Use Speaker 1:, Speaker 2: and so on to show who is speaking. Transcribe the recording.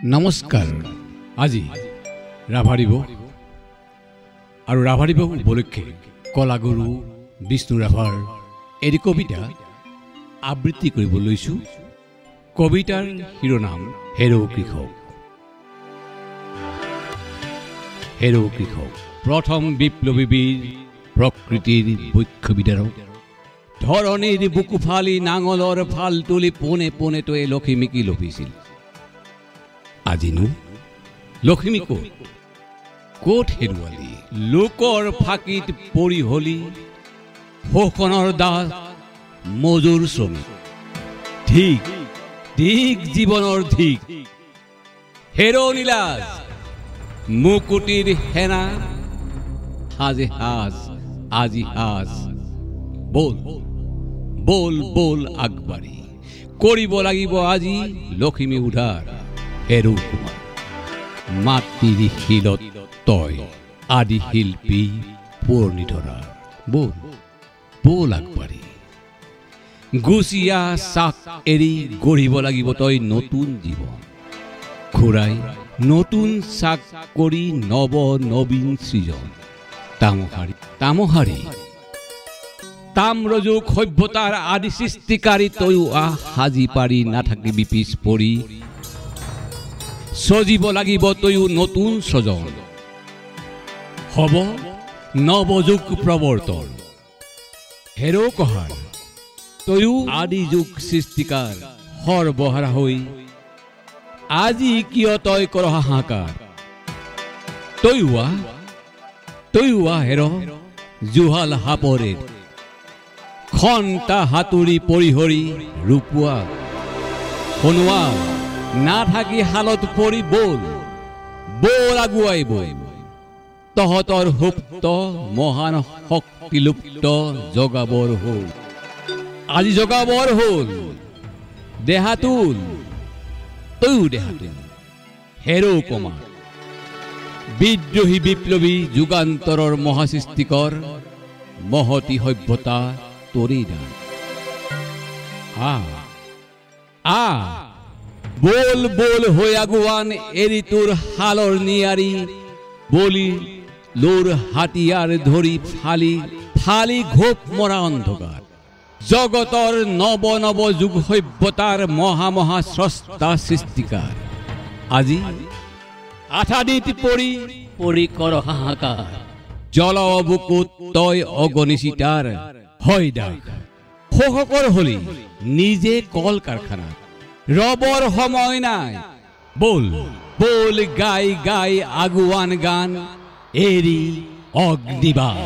Speaker 1: নমস্কাৰ। আজি ৰাভা দিৱস আৰু ৰাভা দিৱস উপলক্ষে কলাগুৰু বিষ্ণু ৰাভাৰ এটি কবিতা আবৃত্তি কৰিব লৈছোঁ। কবিতাৰ শিৰোনাম হেৰৌ কৃষক। হেৰৌ কৃষক প্ৰথম বিপ্লৱী বীৰ, প্ৰকৃতিৰ বক্ষ বিদাৰক। ধৰণীৰ বুকু ফালি নাঙলৰ ফাল তুলি পোনে পোনে তয়ে লখিমীকি লভিছিল। আজিনো লখিমী ক'ত হেৰুৱালি? লোকৰ ফাঁকিত পৰি হলি শোষণৰ দাস মজুৰ শ্ৰমিক। ঠিক ঠিক জীৱনৰ ঠিক হেৰৌনি লাজ মুকুটিৰ সেনা। সাজে সাজ আজি সাজ, বল বল বল আগবাঢ়ি কৰিব লাগিব আজি লখিমী উদ্ধাৰ। হেৰৌ কুমাৰ মাটিৰ শিলত তই আদি শিল্পী পুৰণি ধৰাৰ। বল বল আগবাঢ়ি গুচিয়া চাক এৰি গঢ়িব লাগিব তই নতুন জীৱন। ঘূৰাই নতুন চাক কৰি নৱ নবীন সৃজন। তামহাৰী তামহাৰী তাম্ৰযুগ সভ্যতাৰ আদি সৃষ্টিকাৰী তয়ো আহ সাজি পাৰি নাথাকিবি পিছ পৰি। সজিব লাগিব তয়ো নতুন স্বজন। হব নৱযুগ প্ৰৱৰ্তন। হেৰৌ কহাৰ তয়ো আদি যুগ সৃষ্টিকাৰ। সৰ্বহাৰা হৈ আজি কিয় তই কৰ হাহাকাৰ। তয়ো হেৰ জুহাল সাপৰে খন্তা হাতুৰি পৰিহৰি ৰূপোৱা শুনোৱা নাথাকি হালত পৰি। বল বল আগুৱাই বল তহঁতৰ সুপ্ত মহান শক্তি লুপ্ত জগাবৰ হ'ল। আজি জগাবৰ হ'ল দেহাতুল তয়ো দেহাতুল। হেৰৌ কুমাৰ বিদ্ৰোহী বিপ্লৱী যুগান্তৰৰ মহাসৃষ্টিকৰ। মহতি সভ্যতা তৰি দান। বল বল হৈ আগুৱান এৰি তোৰ হালৰ নিয়াৰী। বলি লোৰ হাতিয়াৰ ধৰি ফালি ফালি ঘোপ মৰা অন্ধকাৰ। জগতৰ নৱ নৱ যুগ সভ্যতাৰ মহা মহা স্ৰষ্টা সৃষ্টিকাৰ। আজি আঠাদিত পৰি পৰি কৰ হাহাকাৰ। জল বুকুত তই অগণিচিতাৰ হয় দাস। শোষকৰ হলি নিজে কল কাৰখানা। ৰবৰ সময় নাই। বল বল গাই গাই আগুৱান গান এৰি অগ্নিবাণ।